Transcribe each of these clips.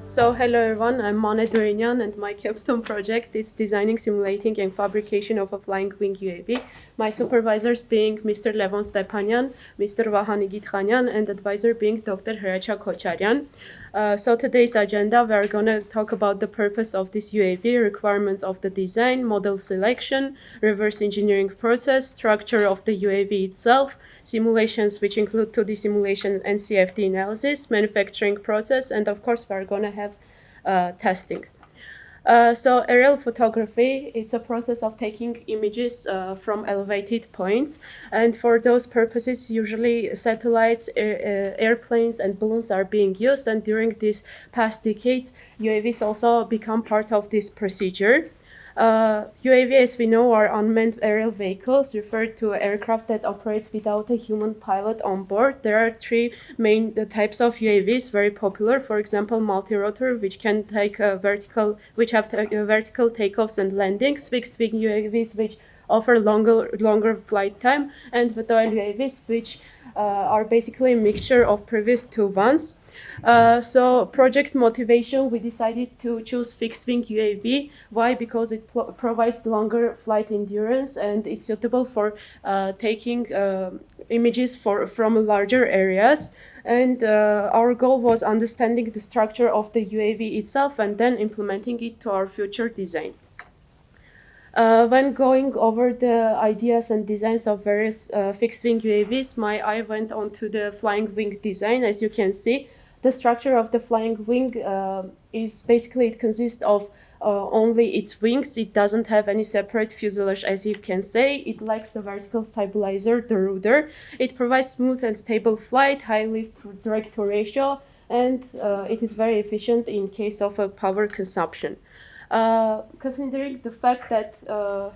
So hello everyone, I'm Durinyan and my capstone project is designing, simulating and fabrication of a flying wing UAV. My supervisors being Mr. Levon Stepanyan, Mr. Vahani Gitkhanyan and advisor being Dr. Hracha Kocharyan. So today's agenda, we are going to talk about the purpose of this UAV, requirements of the design, model selection, reverse engineering process, structure of the UAV itself, simulations which include 2D simulation and CFD analysis, manufacturing process, and of course we are going to have testing. So aerial photography, it's a process of taking images from elevated points. And for those purposes, usually satellites, airplanes, and balloons are being used. And during these past decades, UAVs also become part of this procedure. UAV, as we know, are unmanned aerial vehicles, referred to aircraft that operates without a human pilot on board. There are three main types of UAVs, very popular. For example, multi-rotor, which can take which have vertical takeoffs and landings. Fixed-wing UAVs, which offer longer flight time, and VTOL UAVs, which are basically a mixture of previous two ones. So project motivation, we decided to choose fixed-wing UAV. Why? Because it provides longer flight endurance and it's suitable for taking images from larger areas. And our goal was understanding the structure of the UAV itself and then implementing it to our future design. When going over the ideas and designs of various fixed-wing UAVs, my eye went onto the flying wing design. As you can see, the structure of the flying wing is basically, it consists of only its wings. It doesn't have any separate fuselage, as you can say. It lacks the vertical stabilizer, the rudder. It provides smooth and stable flight, high lift drag to ratio, and it is very efficient in case of a power consumption. Considering the fact that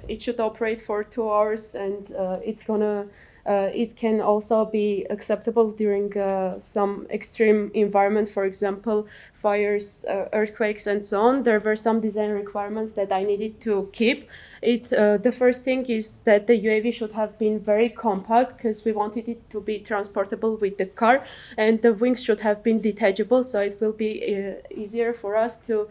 it should operate for 2 hours and it can also be acceptable during some extreme environment, for example, fires, earthquakes, and so on. There were some design requirements that I needed to keep. The first thing is that the UAV should have been very compact because we wanted it to be transportable with the car, and the wings should have been detachable, so it will be easier for us to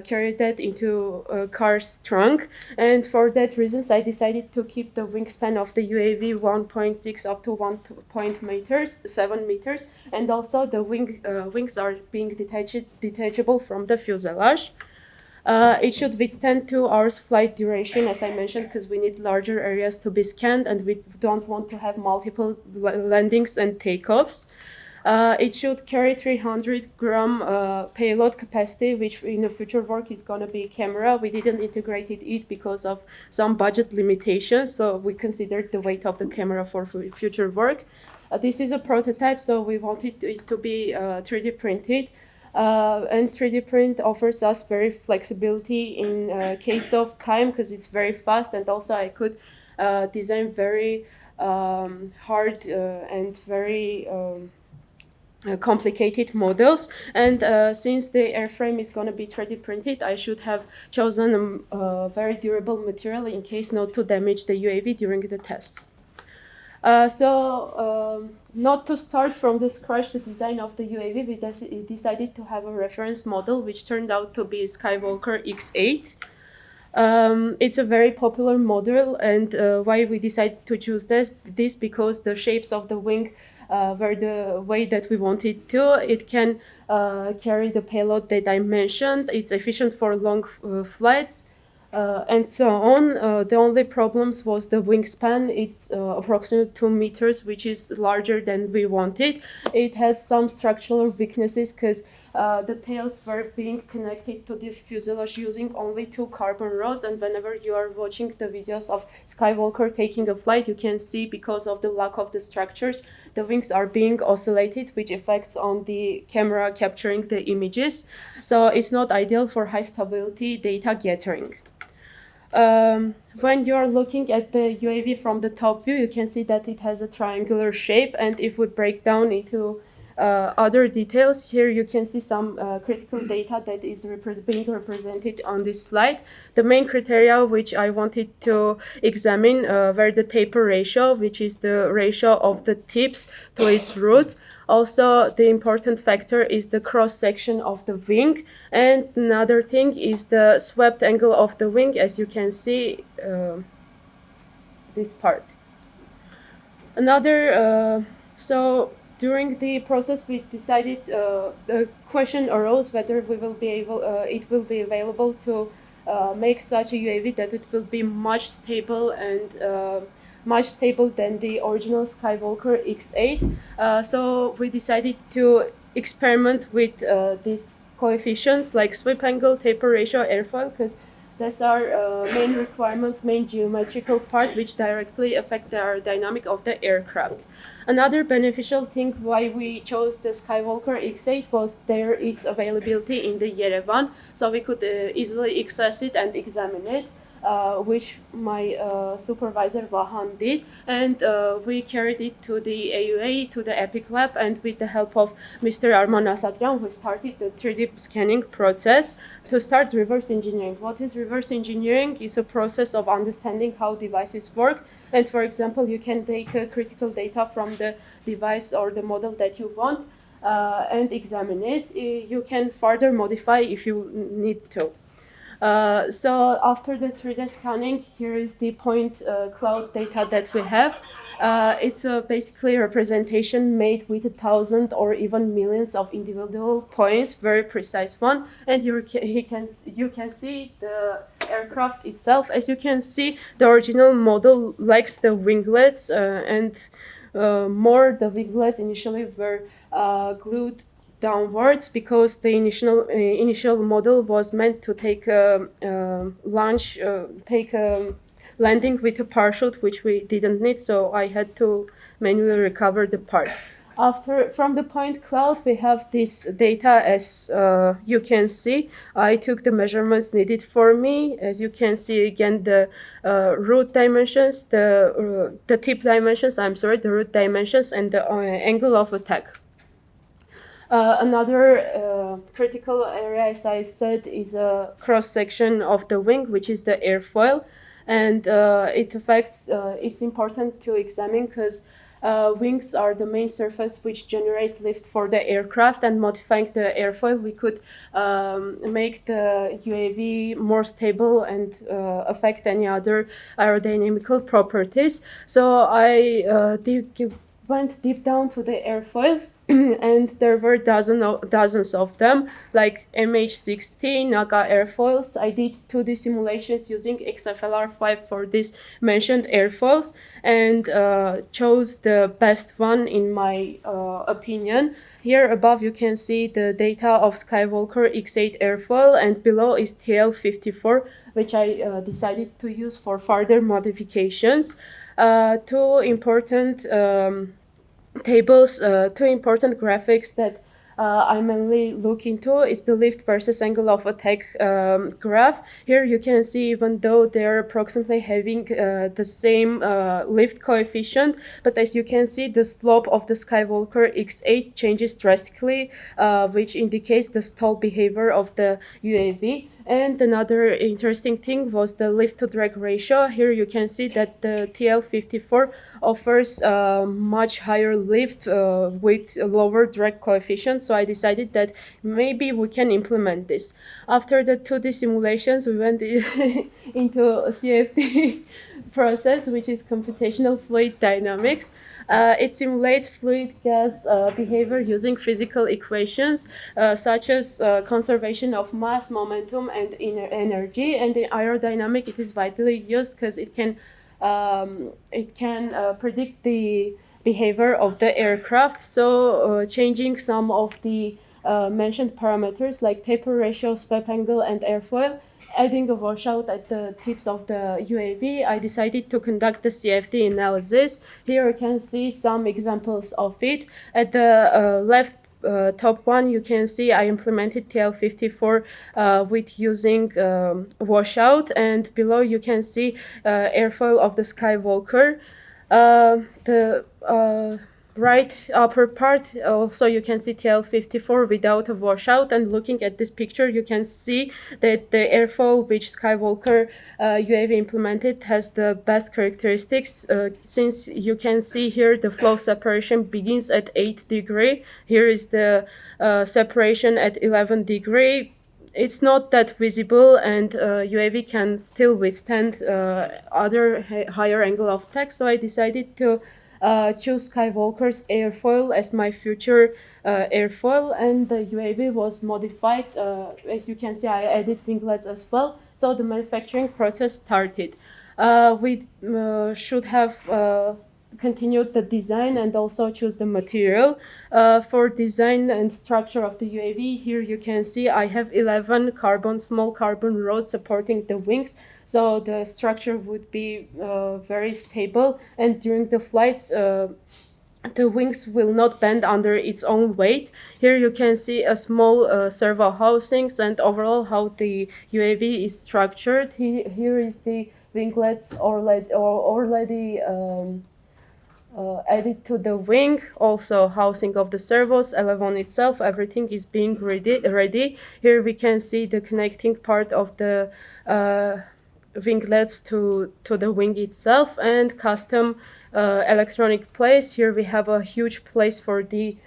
carry that into a car's trunk. And for that reasons, I decided to keep the wingspan of the UAV 1.6 up to 7 meters, and also the wings are being detachable from the fuselage. It should withstand 2 hours flight duration, as I mentioned, because we need larger areas to be scanned and we don't want to have multiple landings and takeoffs. It should carry 300-gram payload capacity, which in the future work is going to be camera. We didn't integrate it because of some budget limitations, so we considered the weight of the camera for future work. This is a prototype, so we wanted it to be 3D printed. And 3D print offers us very flexibility in case of time because it's very fast, and also I could design very hard and very complicated models. And since the airframe is going to be 3D printed, I should have chosen a very durable material in case not to damage the UAV during the tests. Not to start from the scratch the design of the UAV, we decided to have a reference model, which turned out to be Skywalker X8. It's a very popular model, and why we decided to choose this because the shapes of the wing were the way that we wanted to. It can carry the payload that I mentioned. It's efficient for long flights. And so on. The only problems was the wingspan. It's approximately 2 meters, which is larger than we wanted. It had some structural weaknesses because the tails were being connected to the fuselage using only 2 carbon rods, and whenever you are watching the videos of Skywalker taking a flight, you can see because of the lack of the structures, the wings are being oscillated, which affects on the camera capturing the images. So it's not ideal for high stability data gathering. When you're looking at the UAV from the top view, you can see that it has a triangular shape, and if we break down into other details. Here you can see some critical data that is being represented on this slide. The main criteria which I wanted to examine were the taper ratio, which is the ratio of the tips to its root. Also, the important factor is the cross-section of the wing. And another thing is the swept angle of the wing, as you can see, this part. So during the process, we decided the question arose whether it will be available to make such a UAV that it will be much stable and much stable than the original Skywalker X8. So we decided to experiment with these coefficients like sweep angle, taper ratio, airfoil, because these are main requirements, main geometrical part which directly affect the aerodynamic of the aircraft. Another beneficial thing why we chose the Skywalker X8 was its availability in the Yerevan, so we could easily access it and examine it. Which my supervisor Vahan did, and we carried it to the AUA, to the EPIC lab, and with the help of Mr. Arman Asatyan, who started the 3D scanning process to start reverse engineering. What is reverse engineering? It's a process of understanding how devices work, and for example, you can take critical data from the device or the model that you want and examine it. You can further modify if you need to. So after the 3D scanning, here is the point cloud data that we have. It's basically a representation made with 1,000 or even millions of individual points, very precise one. And you can see the aircraft itself. As you can see, the original model lacks the winglets and more the winglets initially were glued downwards because the initial model was meant to take landing with a parachute, which we didn't need, so I had to manually recover the part. From the point cloud, we have this data. As you can see, I took the measurements needed for me. As you can see, again, the root dimensions, the tip dimensions, the root dimensions, and the angle of attack. Another critical area, as I said, is a cross-section of the wing, which is the airfoil. And it's important to examine because wings are the main surface which generate lift for the aircraft, and modifying the airfoil, we could make the UAV more stable and affect any other aerodynamical properties. So I went deep down to the airfoils and there were dozens of them, like MH60, NACA airfoils. I did 2D simulations using XFLR5 for these mentioned airfoils and chose the best one in my opinion. Here above you can see the data of Skywalker X8 airfoil, and below is TL54, which I decided to use for further modifications. Two important graphics that I mainly look into is the lift versus angle of attack graph. Here you can see, even though they're approximately having the same lift coefficient, but as you can see, the slope of the Skywalker X8 changes drastically, which indicates the stall behavior of the UAV. And another interesting thing was the lift to drag ratio. Here you can see that the TL54 offers much higher lift with a lower drag coefficient. So I decided that maybe we can implement this. After the 2D simulations, we went into a CFD process, which is computational fluid dynamics. It simulates fluid gas behavior using physical equations such as conservation of mass, momentum, and energy. And in aerodynamic, it is vitally used because it can predict the behavior of the aircraft. So changing some of the mentioned parameters like taper ratio, sweep angle, and airfoil, adding a washout at the tips of the UAV, I decided to conduct the CFD analysis. Here you can see some examples of it. At the left top one, you can see I implemented TL54 with using washout, and below you can see airfoil of the Skywalker. right upper part, also you can see TL54 without a washout, and looking at this picture you can see that the airfoil which Skywalker UAV implemented has the best characteristics, since you can see here the flow separation begins at 8 degree. Here is the separation at 11 degree. It's not that visible, and UAV can still withstand other higher angle of attack, so I decided to choose Skywalker's airfoil as my future airfoil, and the UAV was modified. As you can see, I added winglets as well, so the manufacturing process started. We should have continued the design and also choose the material. For design and structure of the UAV, here you can see I have 11 small carbon rods supporting the wings, so the structure would be very stable, and during the flights the wings will not bend under its own weight. Here you can see a small servo housings and overall how the UAV is structured. Here is the winglets already added to the wing, also housing of the servos, elevon itself, everything is being ready. Here we can see the connecting part of the winglets to the wing itself, and custom electronic place. Here we have a huge place for the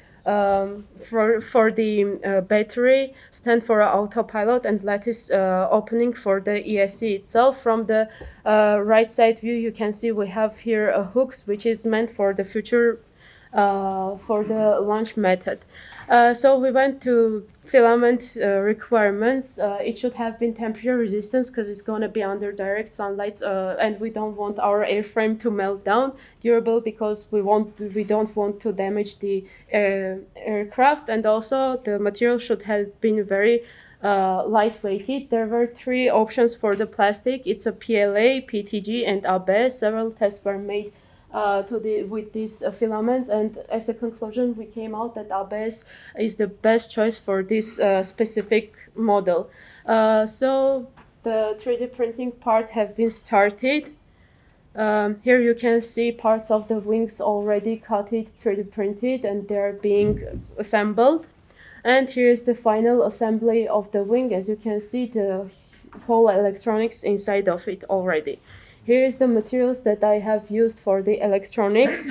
battery, stand for autopilot, and lattice opening for the ESC itself. From the right side view, you can see we have here hooks, which is meant for the future for the launch method. So we went to filament requirements. It should have been temperature resistance because it's going to be under direct sunlight, and we don't want our airframe to melt down. Durable because we don't want to damage the aircraft, and also the material should have been very lightweighted. There were 3 options for the plastic. It's a PLA, PTG, and ABS. Several tests were made with these filaments, and as a conclusion we came out that ABS is the best choice for this specific model. So the 3D printing part have been started. Here you can see parts of the wings already cut, 3D printed, and they're being assembled. And here's the final assembly of the wing. As you can see, the whole electronics inside of it already. Here is the materials that I have used for the electronics.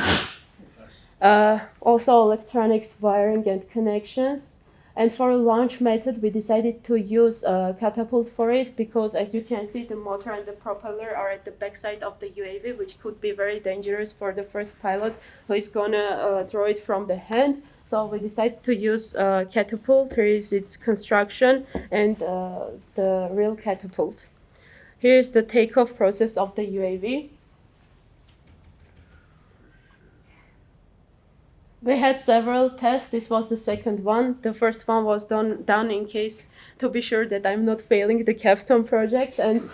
Also electronics wiring and connections. And for a launch method, we decided to use a catapult for it because, as you can see, the motor and the propeller are at the backside of the UAV, which could be very dangerous for the first pilot who is gonna throw it from the hand. So we decided to use catapult. Here is its construction and the real catapult. Here's the takeoff process of the UAV. We had several tests. This was the second one. The first one was done in case to be sure that I'm not failing the capstone project. And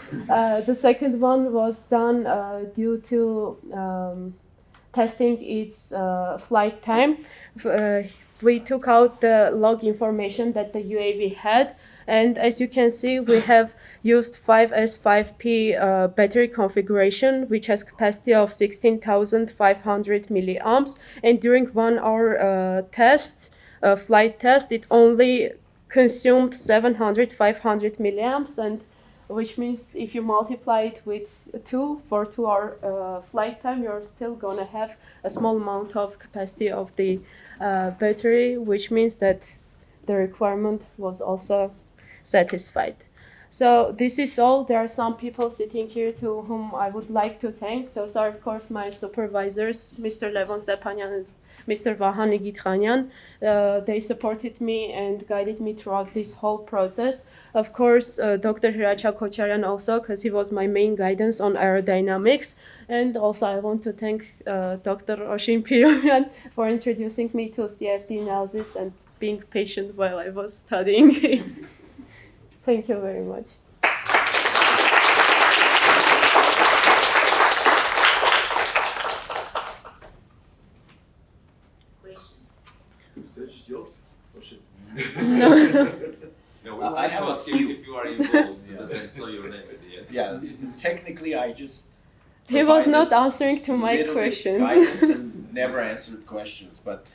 the second one was done due to testing its flight time. We took out the log information that the UAV had. And as you can see, we have used 5S5P battery configuration, which has capacity of 16,500 milliamps. And during 1 hour flight test, it only consumed 500 milliamps, and which means if you multiply it with 2 for 2 hour flight time, you're still gonna have a small amount of capacity of the battery, which means that the requirement was also satisfied. So this is all. There are some people sitting here to whom I would like to thank. Those are, of course, my supervisors, Mr. Levon Stepanyan and Mr. Vahan Nigitkhanian. They supported me and guided me throughout this whole process. Of course, Dr. Hiracha Kocharian also, because he was my main guidance on aerodynamics. And also I want to thank Dr. Oshin Piromian for introducing me to CFD analysis and being patient while I was studying it. Thank you very much. Questions? The stage is yours. Oh shit. No. No, I have a few. if you are involved, but then saw your name at the end. Yeah, technically I just. He was not provided answering to my little bit questions. guidance and never answered questions, but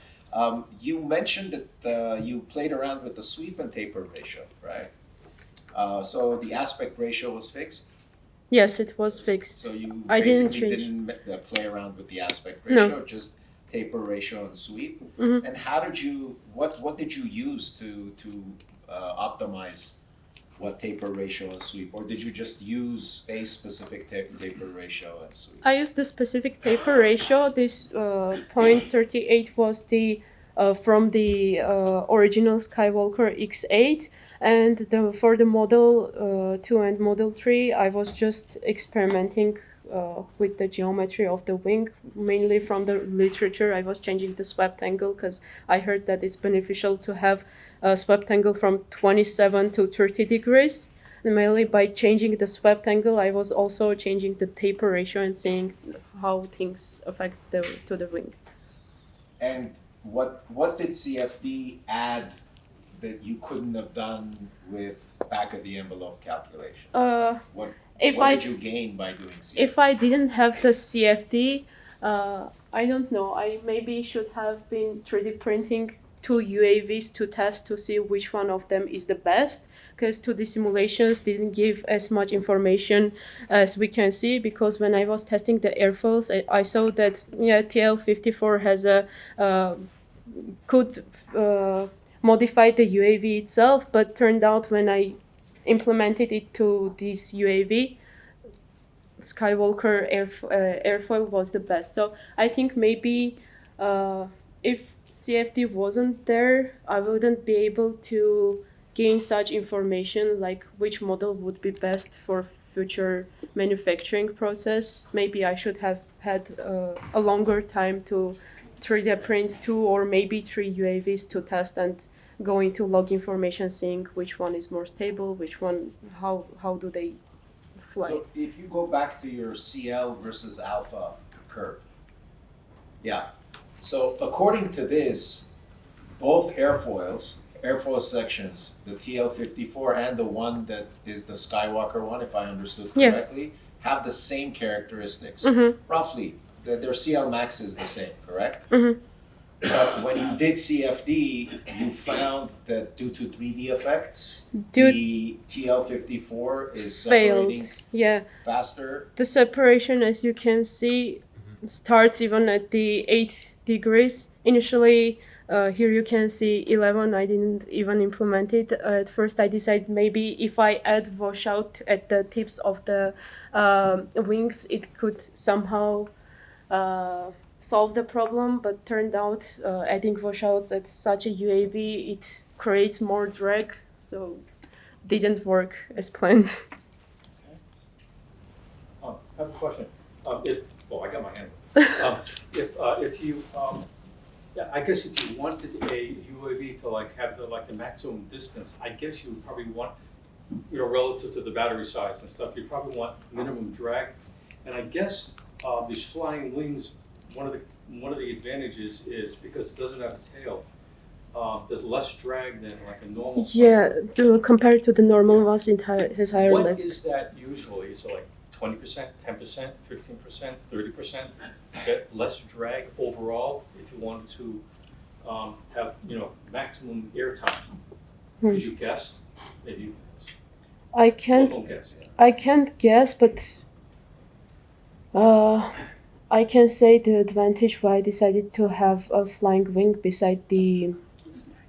you mentioned that you played around with the sweep and taper ratio, right? So the aspect ratio was fixed? Yes, it was fixed. So you I didn't basically change. didn't play around with the aspect No. ratio, just taper ratio and sweep? Mhm. And how did you, what did you use to optimize what taper ratio and sweep? Or did you just use a specific taper ratio and sweep? I used the specific taper ratio. This 0.38 was the from the original Skywalker X8, and for the Model 2 and Model 3, I was just experimenting with the geometry of the wing, mainly from the literature. I was changing the swept angle because I heard that it's beneficial to have a swept angle from 27 to 30 degrees. And mainly by changing the swept angle, I was also changing the taper ratio and seeing how things affect to the wing. And what did CFD add that you couldn't have done with back of the envelope calculation? What If what I did you gain by doing CFD? if I didn't have the CFD, I don't know. I maybe should have been 3D printing two UAVs to test to see which one of them is the best, because 2D simulations didn't give as much information as we can see, because when I was testing the airfoils, I saw that TL54 has a could modify the UAV itself, but turned out when I implemented it to this UAV, Skywalker airfoil was the best. So I think maybe if CFD wasn't there, I wouldn't be able to gain such information like which model would be best for future manufacturing process. Maybe I should have had a longer time to 3D print two or maybe three UAVs to test and go into log information, seeing which one is more stable, which one, how do they fly. So if you go back to your CL versus alpha curve, yeah. So according to this, both airfoil sections, the TL54 and the one that is the Skywalker one, if I understood Yeah. correctly, have the same characteristics, Mhm. roughly. Their CL max is the same, correct? Mhm. But when you did CFD, you found that due to 3D effects, Due- the TL54 is separating Failed. Yeah. faster. The separation, as you can see, starts even at the 8 degrees. Initially, here you can see 11. I didn't even implement it. At first, I decided maybe if I add washout at the tips of the wings, it could somehow solve the problem. But turned out adding washouts at such a UAV, it creates more drag. So didn't work as planned. I have a question. I got my hand. If you, yeah, I guess if you wanted a UAV to have the maximum distance, I guess you would probably want, relative to the battery size and stuff, you probably want minimum drag. And I guess these flying wings, one of the advantages is because it doesn't have a tail. There's less drag than a normal plane. Yeah, compared to the normal ones, it has higher What lift. is that usually? Is it 20%, 10%, 15%, 30%? Get less drag overall if you wanted to have maximum airtime? Could you guess? Maybe you guess. I can't. Don't guess. Yeah. I can't guess, but I can say the advantage why I decided to have a flying wing beside the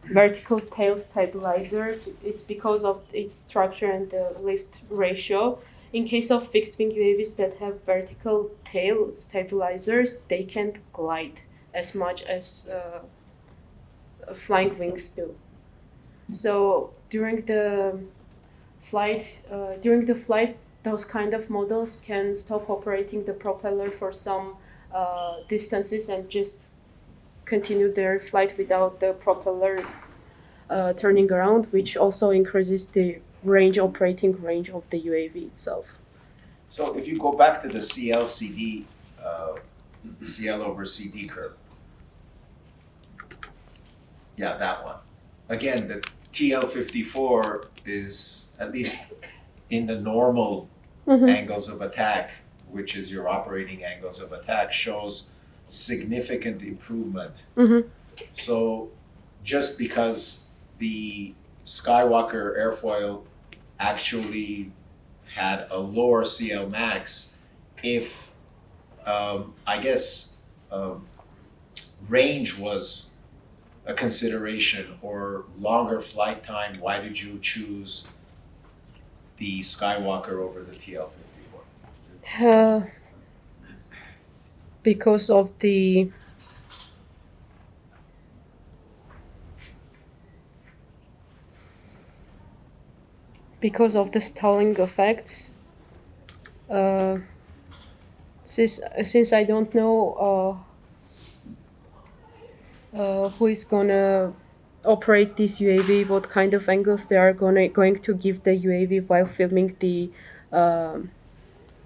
vertical tail stabilizer. It's because of its structure and the lift ratio. In case of fixed wing UAVs that have vertical tail stabilizers, they can't glide as much as flying wings do. So during the flight, those kind of models can stop operating the propeller for some distances and just continue their flight without the propeller turning around, which also increases the operating range of the UAV itself. So if you go back to the CL-CD, CL over CD curve, yeah, that one. Again, the TL54 is, at least in the normal Mhm. angles of attack, which is your operating angles of attack, shows significant improvement. Mm-hmm. So just because the Skywalker airfoil actually had a lower CL max, if I guess range was a consideration or longer flight time, why did you choose the Skywalker over the TL-54? Because of the stalling effects. Since I don't know who is gonna operate this UAV, what kind of angles they are going to give the UAV while filming the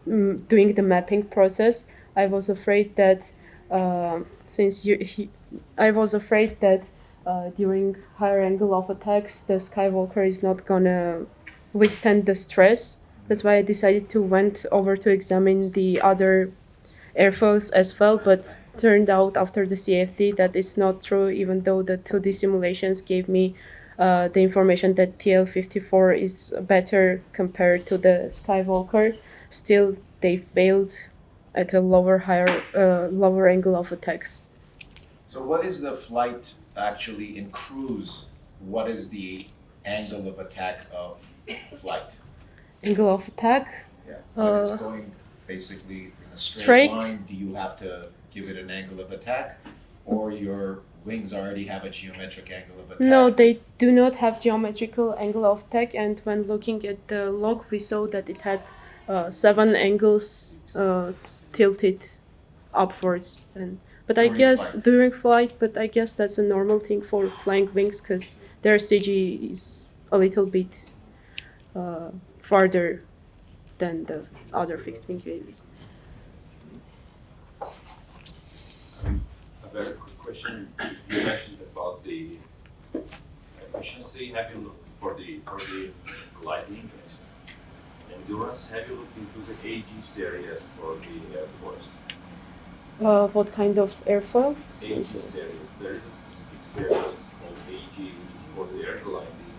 doing the mapping process, I was afraid that during higher angle of attacks, the Skywalker is not gonna withstand the stress. That's why I decided to went over to examine the other airfoils as well, but turned out after the CFD that it's not true, even though the 2D simulations gave me the information that TL-54 is better compared to the Skywalker. Still, they failed at a lower angle of attacks. So what is the flight actually in cruise? What is the angle of attack of flight? Angle of attack? Yeah, when it's going basically in a straight. line, do you have to give it an angle of attack, or your wings already have a geometric angle of attack? No, they do not have geometrical angle of attack, and when looking at the log, we saw that it had 7 angles tilted upwards. But I During guess flight. during flight, but I guess that's a normal thing for flying wings because their CG is a little bit farther than the other fixed wing UAVs. A very quick question. You mentioned about the efficiency. Have you looked for the gliding endurance? Have you looked into the AG series for the Air Force? What kind of airfoils? AG series. There is a specific series called AG, which is for the air gliding.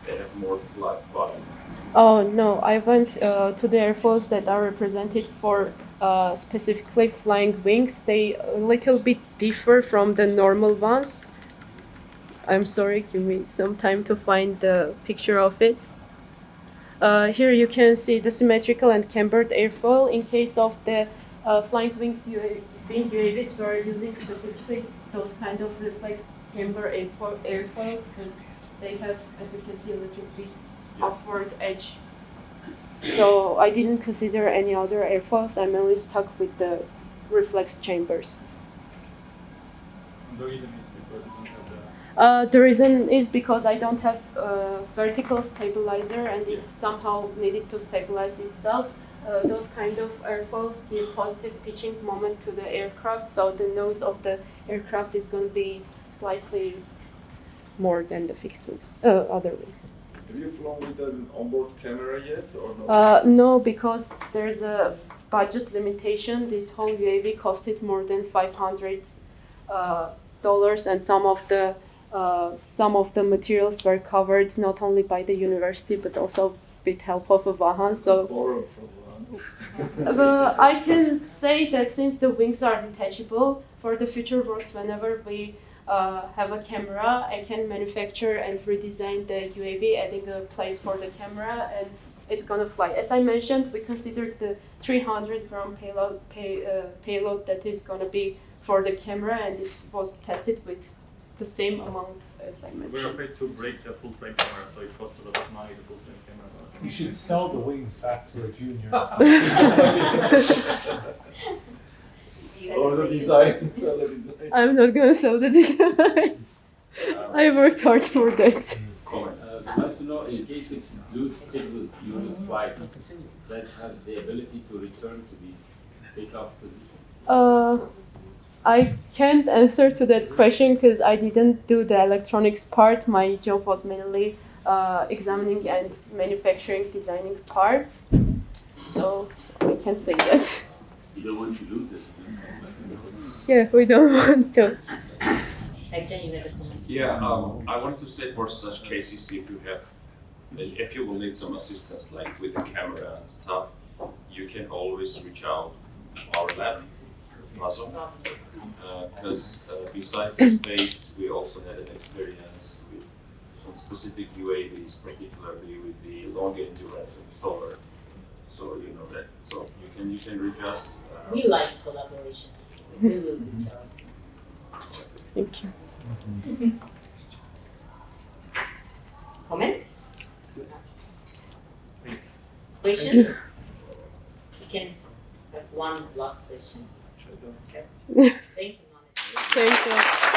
They have more flat bottom. Oh no, I went to the airfoils that are represented for specifically flying wings. They a little bit differ from the normal ones. I'm sorry, give me some time to find the picture of it. Here you can see the symmetrical and cambered airfoil. In case of the flying wings UAVs, we are using specifically those kind of reflex camber airfoils because they have, as you can see, a little bit upward edge. So I didn't consider any other airfoils. I'm only stuck with the reflex chambers. The reason is because you don't have the. The reason is because I don't have a vertical stabilizer and it somehow needed to stabilize itself. Those kind of airfoils give positive pitching moment to the aircraft, so the nose of the aircraft is going to be slightly more than the fixed wings, other wings. Have you flown with an onboard camera yet or no? No, because there's a budget limitation. This whole UAV costed more than $500, and some of the materials were covered not only by the university but also with help of a Vahan. So Borrow from I can say that since the wings are detachable, for the future works, whenever we have a camera, I can manufacture and redesign the UAV, adding a place for the camera, and it's gonna fly. As I mentioned, we considered the 300-gram payload that is gonna be for the camera, and it was tested with the same amount as I mentioned. We're afraid to break the full frame camera, so it costs a lot of money to full frame camera. You should sell the wings back to a junior. Or the design, sell the design. I'm not gonna sell the design. I worked hard for that. Comment. I'd like to know, in case it lose signals during flight, that have the ability to return to the takeoff position? I can't answer to that question because I didn't do the electronics part. My job was mainly examining and manufacturing, designing parts. So I can't say that. You don't want to lose it. Yeah, we don't want to. Ekcan, you had a comment. Yeah, I wanted to say for such cases, if you will need some assistance, like with the camera and stuff, you can always reach out our lab, Puzzle. Because besides the space, we also had an experience with some specific UAVs, particularly with the long endurance and solar. So you know that. So you can reach us. We like collaborations. We will reach out. Thank you. Comment? Questions? We can have one last question. Okay. Thank you, Monica. Thank you.